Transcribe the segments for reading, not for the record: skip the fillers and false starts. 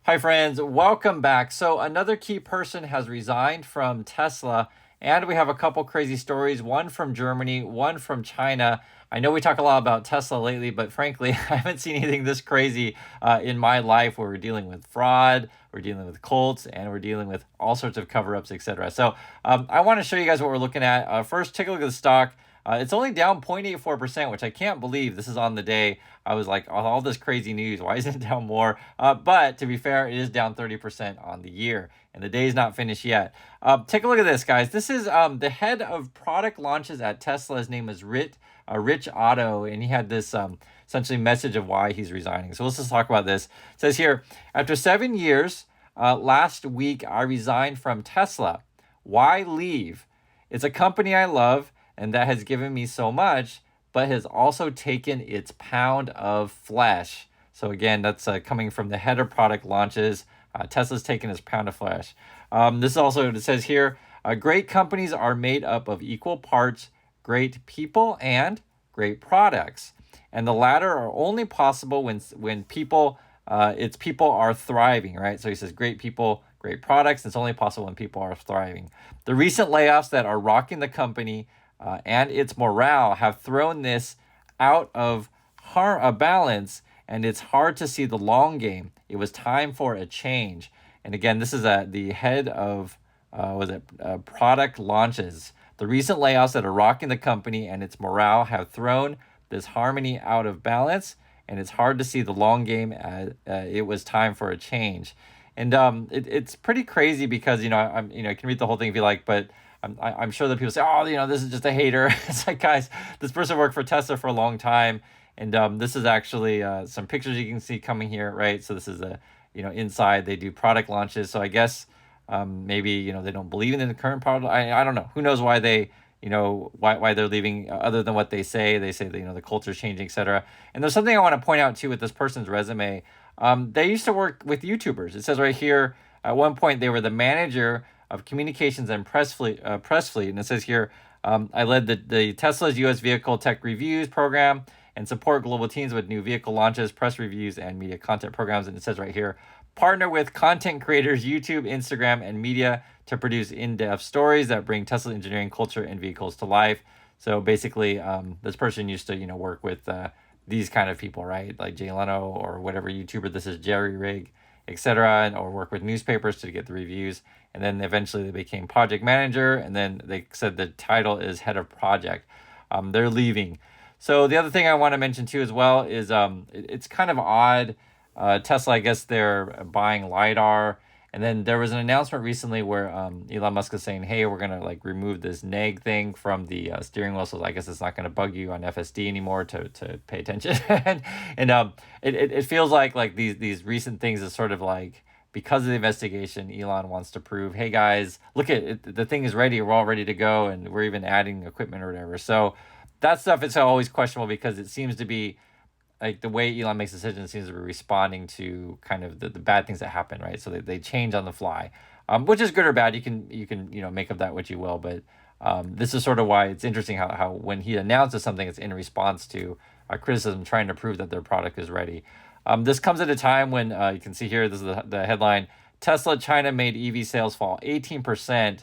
Hi, friends. Welcome back. So, another key person has resigned from Tesla, and we have a couple crazy stories one from Germany, one from China. I know we talk a lot about Tesla lately, but frankly, I haven't seen anything this crazy in my life where we're dealing with fraud, we're dealing with cults, and we're dealing with all sorts of cover ups, etc. So, I want to show you guys what we're looking at. First, take a look at the stock. It's only down 0.84%, which I can't believe. This is on the day. I was like, all this crazy news, why isn't it down more? But to be fair, it is down 30% on the year, and the day's not finished yet. Take a look at this, guys. This is the head of product launches at Tesla. His name is Rich Otto, and he had this essentially message of why he's resigning. So let's just talk about this. It says here, after 7 years, last week I resigned from Tesla. Why leave? It's a company I love and that has given me so much, but has also taken its pound of flesh. So again, that's coming from the head of product launches. Tesla's taken its pound of flesh. This is also, it says here, great companies are made up of equal parts, great people and great products. And the latter are only possible when people, its people are thriving, right? So he says great people, great products. It's only possible when people are thriving. The recent layoffs that are rocking the company and its morale have thrown this out of balance, and it's hard to see the long game. It was time for a change. And again, this is the head of product launches. The recent layoffs that are rocking the company and its morale have thrown this harmony out of balance, and it's hard to see the long game. It was time for a change. And it's pretty crazy because you can read the whole thing if you like, but I'm sure that people say, oh, this is just a hater. It's like, guys, this person worked for Tesla for a long time. And this is actually some pictures you can see coming here, right? So this is inside they do product launches. So I guess maybe, they don't believe in the current product. I don't know. Who knows why they, why they're leaving other than what they say. They say that, the culture's changing, etc. And there's something I want to point out too with this person's resume. They used to work with YouTubers. It says right here, at one point, they were the manager of communications and press fleet. And it says here, I led the Tesla's U.S. vehicle tech reviews program and support global teams with new vehicle launches, press reviews, and media content programs. And it says right here, partner with content creators, YouTube, Instagram, and media to produce in-depth stories that bring Tesla engineering culture and vehicles to life. So basically, this person used to, work with these kind of people, right? Like Jay Leno or whatever YouTuber this is, Jerry Rig, etc., or work with newspapers to get the reviews. And then eventually they became project manager, and then they said the title is head of project. They're leaving. So the other thing I want to mention too as well is it's kind of odd. Tesla, I guess they're buying LiDAR. And then there was an announcement recently where Elon Musk is saying, hey, we're going to remove this nag thing from the steering wheel. So I guess it's not going to bug you on FSD anymore to pay attention. and it feels like these recent things is sort of like, because of the investigation, Elon wants to prove, hey guys, look at it, the thing is ready. We're all ready to go. And we're even adding equipment or whatever. So that stuff is always questionable because it seems to be like the way Elon makes decisions seems to be responding to kind of the bad things that happen, right? So they change on the fly, which is good or bad. You can make of that what you will, but this is sort of why it's interesting how when he announces something, it's in response to criticism, trying to prove that their product is ready. This comes at a time when you can see here, this is the headline, Tesla China made EV sales fall 18%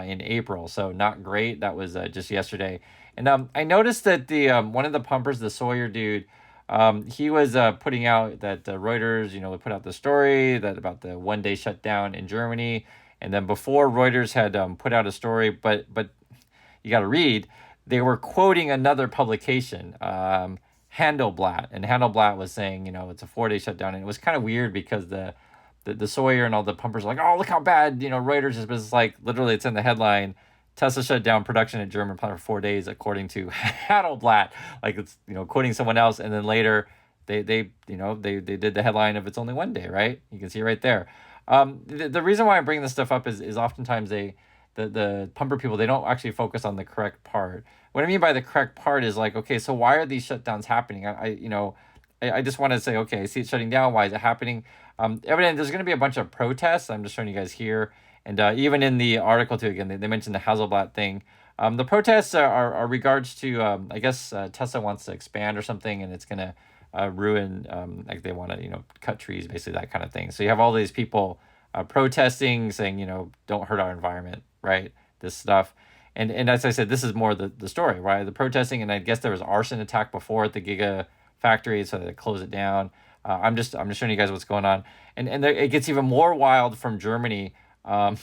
in April. So not great. That was just yesterday. And I noticed that the one of the pumpers, the Sawyer dude, he was putting out that Reuters, would put out the story that about the one-day shutdown in Germany. And then before Reuters had put out a story, but you got to read, they were quoting another publication, Handelsblatt. And Handelsblatt was saying, it's a 4-day shutdown. And it was kind of weird because the Sawyer and all the pumpers are like, oh, look how bad, Reuters is. But it's like, literally, it's in the headline, Tesla shut down production at German plant for 4 days, according to Handelsblatt. Like it's quoting someone else, and then later they did the headline of it's only 1 day, right? You can see right there. The reason why I bring this stuff up is oftentimes the pumper people, they don't actually focus on the correct part. What I mean by the correct part is like, okay, so why are these shutdowns happening? I just want to say, okay, I see it shutting down. Why is it happening? Evidently, there's going to be a bunch of protests. I'm just showing you guys here. And even in the article, too, again, they mentioned the Hasselblad thing. The protests are regards to, I guess, Tesla wants to expand or something, and it's going to ruin, like they want to, cut trees, basically that kind of thing. So you have all these people protesting, saying, don't hurt our environment, right? This stuff. And as I said, this is more the story, right? The protesting, and I guess there was arson attack before at the Gigafactory, so they closed it down. I'm just showing you guys what's going on, and there, it gets even more wild from Germany, for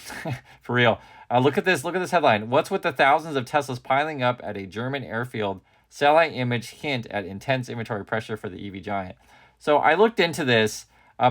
real. Look at this. Look at this headline. What's with the thousands of Teslas piling up at a German airfield? Satellite image hint at intense inventory pressure for the EV giant. So I looked into this.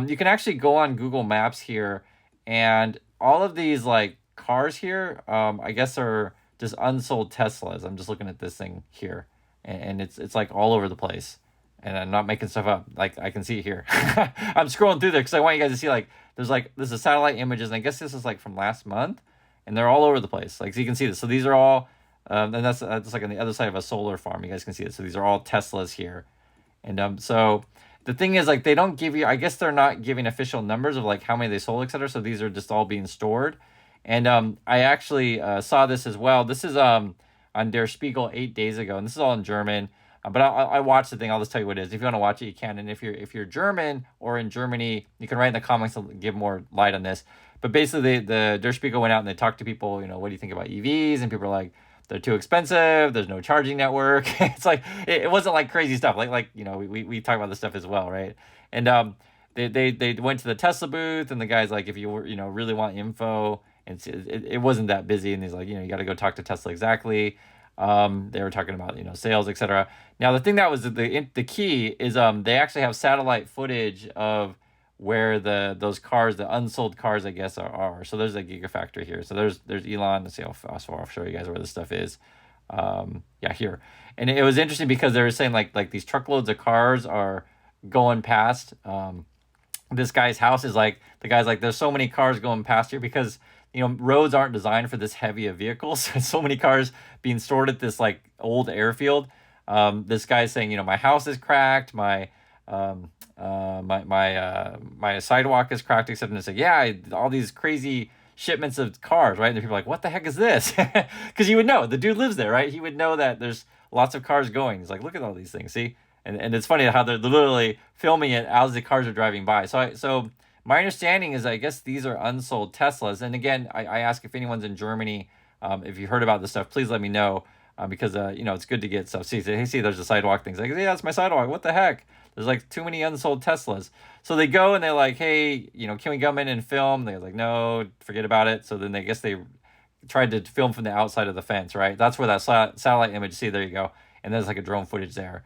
You can actually go on Google Maps here, and all of these like cars here, I guess are just unsold Teslas. I'm just looking at this thing here, and it's like all over the place. And I'm not making stuff up. Like I can see it here. I'm scrolling through there because I want you guys to see like this is satellite images, and I guess this is like from last month, and they're all over the place. Like so you can see this. So these are all, and that's like on the other side of a solar farm. You guys can see it. So these are all Teslas here, and so the thing is like they don't give you. I guess they're not giving official numbers of like how many they sold, etc. So these are just all being stored. And I actually saw this as well. This is on Der Spiegel 8 days ago, and this is all in German. But I watched the thing. I'll just tell you what it is. If you want to watch it, you can. And if you're German or in Germany, you can write in the comments to give more light on this. But basically, the Der Spiegel went out and they talked to people. What do you think about EVs? And people are like, they're too expensive. There's no charging network. It's like it wasn't like crazy stuff. Like we talk about this stuff as well, right? And they went to the Tesla booth, and the guy's like, if you really want info, and it wasn't that busy. And he's like, you got to go talk to Tesla exactly. They were talking about sales, etc. Now the thing that was the key is they actually have satellite footage of where those cars, the unsold cars, I guess are. So there's a Gigafactory here. So there's Elon. Let's see how far I'll show you guys where this stuff is. Yeah, here. And it was interesting because they were saying like these truckloads of cars are going past this guy's house. Is like the guy's like, there's so many cars going past here because roads aren't designed for this heavy of vehicles. So many cars being stored at this like old airfield. This guy's saying, my house is cracked, my sidewalk is cracked, except and it's like, yeah, all these crazy shipments of cars, right? And the people are like, what the heck is this? Because you would know, the dude lives there, right? He would know that there's lots of cars going. He's like, look at all these things, see? And it's funny how they're literally filming it as the cars are driving by. So my understanding is, I guess these are unsold Teslas. And again, I ask if anyone's in Germany, if you heard about this stuff, please let me know, because it's good to get stuff. See, there's a sidewalk thing. It's like, yeah, that's my sidewalk. What the heck? There's like too many unsold Teslas. So they go and they're like, hey, can we come in and film? They're like, no, forget about it. So then I guess they tried to film from the outside of the fence, right? That's where that satellite image. See, there you go. And there's like a drone footage there.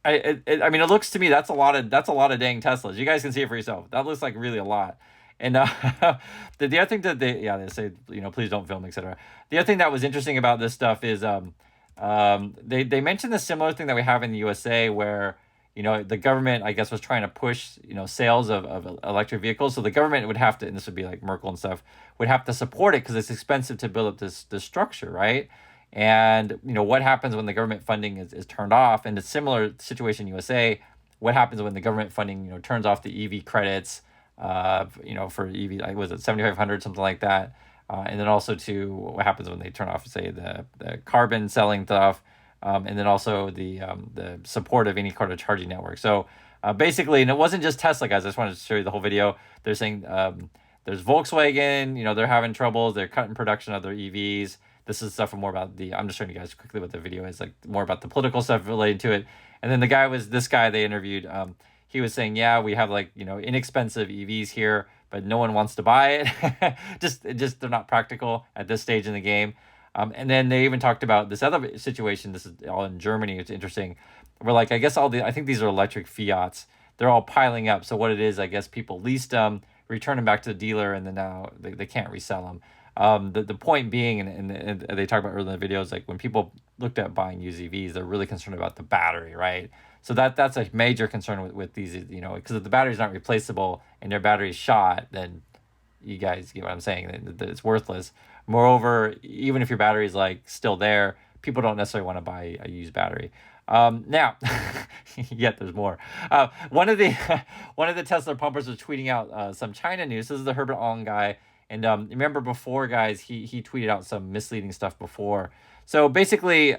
I mean, it looks to me that's a lot of dang Teslas. You guys can see it for yourself. That looks like really a lot. And the other thing that they say, please don't film, etc. The other thing that was interesting about this stuff is they mentioned the similar thing that we have in the USA where the government, I guess, was trying to push sales of electric vehicles. So the government would have to, and this would be like Merkel and stuff, would have to support it because it's expensive to build up this structure, right? And what happens when the government funding is turned off? And a similar situation in USA. What happens when the government funding turns off the EV credits? For EV, was it 7,500, something like that? And then also to what happens when they turn off, say, the carbon selling stuff, and then also the support of any kind of charging network. So basically, and it wasn't just Tesla, guys. I just wanted to show you the whole video. They're saying there's Volkswagen. They're having troubles. They're cutting production of their EVs. This is stuff more about I'm just showing you guys quickly what the video is, like more about the political stuff related to it. And then this guy they interviewed, he was saying, yeah, we have like, inexpensive EVs here, but no one wants to buy it. just they're not practical at this stage in the game. And then they even talked about this other situation. This is all in Germany. It's interesting. Where like, I guess I think these are electric Fiats. They're all piling up. So what it is, I guess people leased them, return them back to the dealer, and then now they can't resell them. The point being, and they talk about earlier in the videos, like when people looked at buying used EVs, they're really concerned about the battery, right? So that's a major concern with these, because if the battery's not replaceable and their battery's shot, then you guys get what I'm saying, that it's worthless. Moreover, even if your battery's like still there, people don't necessarily want to buy a used battery. Now, yet there's more. One of the Tesla pumpers was tweeting out some China news. This is the Herbert Ong guy. And remember before, guys, he tweeted out some misleading stuff before. So basically,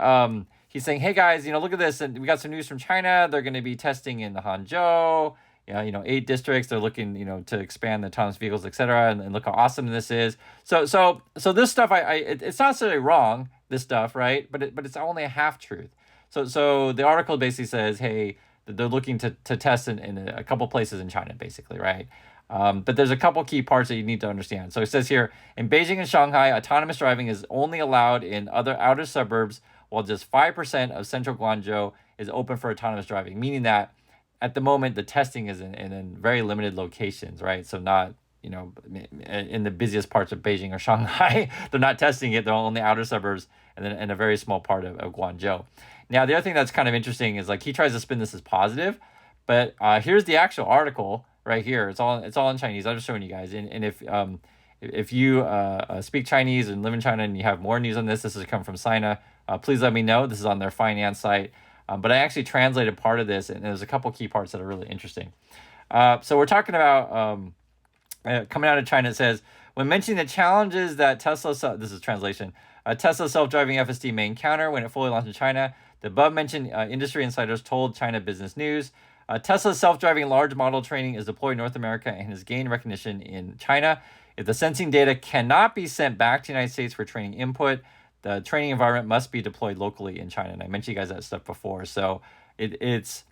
he's saying, hey guys, look at this, and we got some news from China. They're going to be testing in the Hangzhou. Yeah, 8 districts. They're looking, to expand the autonomous vehicles, etc. And look how awesome this is. So this stuff, it's not necessarily wrong. This stuff, right? But it's only a half truth. So the article basically says, hey, they're looking to test in a couple places in China, basically, right? But there's a couple key parts that you need to understand. So it says here, in Beijing and Shanghai, autonomous driving is only allowed in other outer suburbs, while just 5% of central Guangzhou is open for autonomous driving, meaning that at the moment the testing is in very limited locations, right? So not in the busiest parts of Beijing or Shanghai. They're not testing it. They're only outer suburbs and then in a very small part of Guangzhou. Now, the other thing that's kind of interesting is like he tries to spin this as positive, but here's the actual article right here. It's all in Chinese. I'm just showing you guys. And if you speak Chinese and live in China and you have more news on this, this has come from Sina. Please let me know. This is on their finance site. But I actually translated part of this, and there's a couple key parts that are really interesting. So we're talking about coming out of China. It says, when mentioning the challenges that this is translation, Tesla self-driving FSD may encounter when it fully launched in China, the above-mentioned industry insiders told China Business News. Tesla's self-driving large model training is deployed in North America and has gained recognition in China. If the sensing data cannot be sent back to the United States for training input, the training environment must be deployed locally in China. And I mentioned you guys that stuff before. So it's,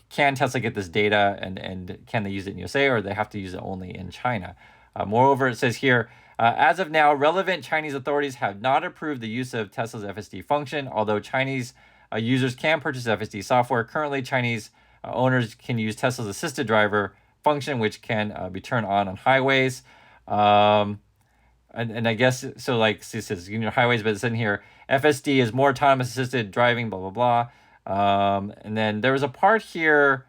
can Tesla get this data and can they use it in USA, or they have to use it only in China? Moreover, it says here, as of now, relevant Chinese authorities have not approved the use of Tesla's FSD function, although Chinese users can purchase FSD software. Currently, Chinese owners can use Tesla's assisted driver function, which can be turned on highways. And I guess, so like it says, highways, but it's in here, FSD is more autonomous assisted driving, blah, blah, blah. And then there was a part here,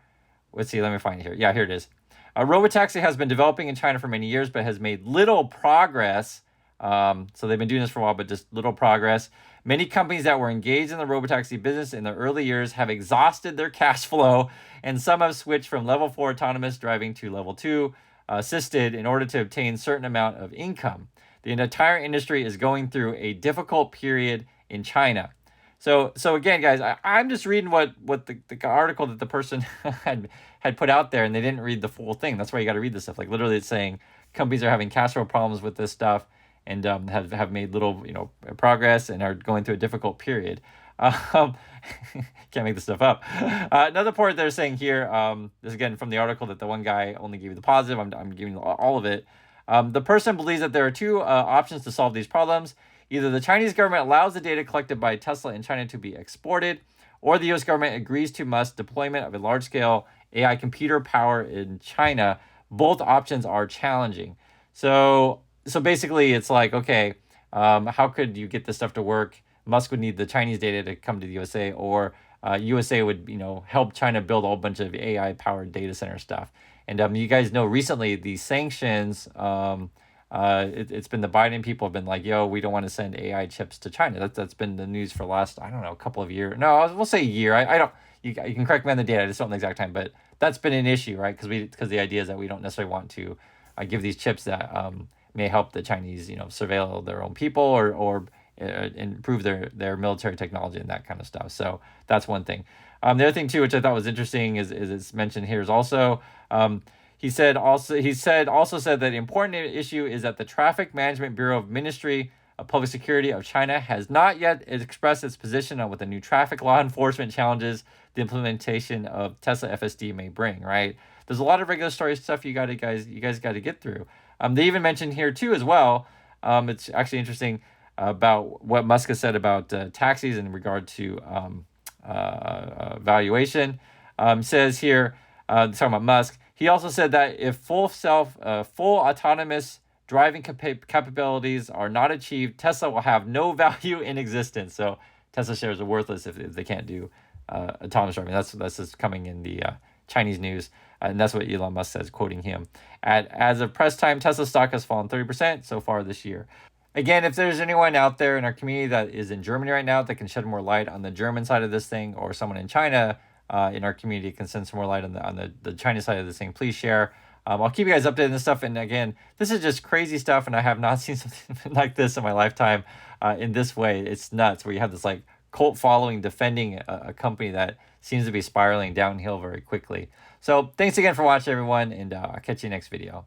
let's see, let me find it here. Yeah, here it is. Robotaxi has been developing in China for many years, but has made little progress. So they've been doing this for a while, but just little progress. Many companies that were engaged in the robotaxi business in the early years have exhausted their cash flow, and some have switched from level 4 autonomous driving to level 2 assisted in order to obtain certain amount of income. The entire industry is going through a difficult period in China. So again, guys, I'm just reading what the article that the person had put out there, and they didn't read the full thing. That's why you got to read this stuff. Like literally, it's saying companies are having cash flow problems with this stuff, and have made little progress and are going through a difficult period. Can't make this stuff up. Another part they're saying here, this again from the article that the one guy only gave you the positive. I'm giving all of it. The person believes that there are two options to solve these problems. Either the Chinese government allows the data collected by Tesla in China to be exported, or the U.S. government agrees to must deployment of a large-scale AI computer power in China. Both options are challenging. So basically, it's like, okay, how could you get this stuff to work? Musk would need the Chinese data to come to the USA, or USA would help China build a whole bunch of AI-powered data center stuff. And you guys know recently the sanctions. It's been the Biden people have been like, yo, we don't want to send AI chips to China. That's been the news for the last, I don't know, a couple of years. No, we'll say a year. I don't. You can correct me on the date. I just don't know the exact time, but that's been an issue, right? Because the idea is that we don't necessarily want to give these chips that may help the Chinese, surveil their own people or improve their military technology and that kind of stuff. So that's one thing. The other thing too, which I thought was interesting, is it's mentioned here is also. He said that the important issue is that the Traffic Management Bureau of Ministry of Public Security of China has not yet expressed its position on what the new traffic law enforcement challenges the implementation of Tesla FSD may bring. Right? There's a lot of regulatory stuff you guys got to get through. They even mentioned here too as well. It's actually interesting about what Musk has said about taxis in regard to valuation. Says here, talking about Musk. He also said that if full autonomous driving capabilities are not achieved, Tesla will have no value in existence. So Tesla shares are worthless if they can't do autonomous driving. That's just coming in the Chinese news, and that's what Elon Musk says, quoting him. As of press time, Tesla stock has fallen 30% so far this year. Again, if there's anyone out there in our community that is in Germany right now that can shed more light on the German side of this thing, or someone in China in our community can send some more light on the China side of this thing, please share. I'll keep you guys updated on this stuff. And again, this is just crazy stuff, and I have not seen something like this in my lifetime in this way. It's nuts, where you have this like cult following defending a company that seems to be spiraling downhill very quickly. So thanks again for watching, everyone, and I'll catch you next video.